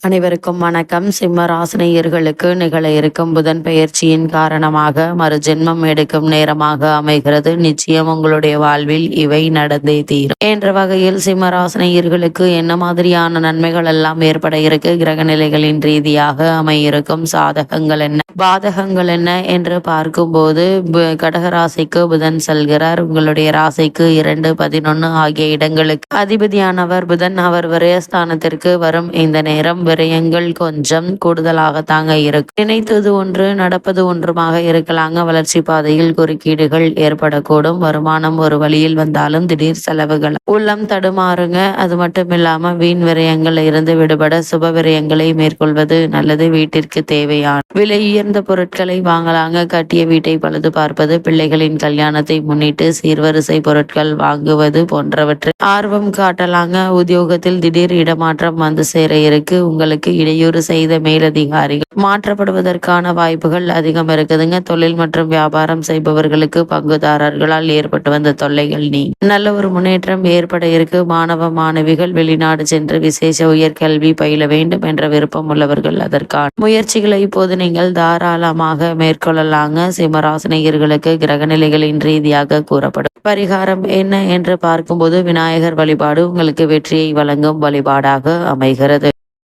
அனைவருக்கும் வணக்கம். சிம்ம ராசினியர்களுக்கு நிகழ இருக்கும் புதன் பெயர்ச்சியின் காரணமாக மறுஜென்மம் எடுக்கும் நேரமாக அமைகிறது. நிச்சயம் உங்களுடைய வாழ்வில் இவை நடந்தே தீரும் என்ற வகையில் சிம்ம ராசினியர்களுக்கு என்ன மாதிரியான நன்மைகள் எல்லாம் ஏற்பட இருக்கு, கிரக நிலைகளின் ரீதியாக அமையிருக்கும் சாதகங்கள் என்ன, பாதகங்கள் என்ன என்று பார்க்கும்போது கடகராசிக்கு புதன் செல்கிறார். உங்களுடைய ராசிக்கு 2, 11 ஆகிய இடங்களுக்கு அதிபதியானவர் புதன். அவர் விரயஸ்தானத்திற்கு வரும் இந்த நேரம் விரயங்கள் கொஞ்சம் கூடுதலாக தாங்க இருக்கும். நினைத்தது ஒன்று நடப்பது ஒன்றுமாக இருக்கலாங்க. வளர்ச்சி பாதையில் குறுக்கீடுகள் ஏற்படக்கூடும். வருமானம் ஒரு வழியில் வந்தாலும் திடீர் செலவுகள் உள்ளம் தடுமாறுங்க. அது மட்டும் இல்லாம வீண் விரயங்கள் இருந்து விடுபட சுப விரயங்களை மேற்கொள்வது நல்லது. வீட்டிற்கு தேவையான விலை உயர்ந்த பொருட்களை வாங்கலாங்க. கட்டிய வீட்டை பழுது பார்ப்பது, பிள்ளைகளின் கல்யாணத்தை முன்னிட்டு சீர்வரிசை பொருட்கள் வாங்குவது போன்றவற்றில் ஆர்வம் காட்டலாங்க. உத்தியோகத்தில் திடீர் இடமாற்றம் வந்து சேர இருக்கு. உங்களுக்கு இடையூறு செய்த மேலதிகாரிகள் மாற்றப்படுவதற்கான வாய்ப்புகள் அதிகம் இருக்குதுங்க. தொழில் மற்றும் வியாபாரம் செய்பவர்களுக்கு பங்குதாரர்களால் ஏற்பட்டு வந்த தொல்லைகள் நல்ல ஒரு முன்னேற்றம் ஏற்பட இருக்கு. மாணவ மாணவிகள் வெளிநாடு சென்று விசேஷ உயர்கல்வி பயில வேண்டும் என்ற விருப்பம் உள்ளவர்கள் அதற்கான முயற்சிகளை இப்போது நீங்கள் தாராளமாக மேற்கொள்ளலாங்க. சிம்மராசினியர்களுக்கு கிரகநிலைகளின் ரீதியாக கூறப்படும் பரிகாரம் என்ன என்று பார்க்கும்போது விநாயகர் வழிபாடு உங்களுக்கு வெற்றியை வழங்கும் வழிபாடாக அமைகிறது.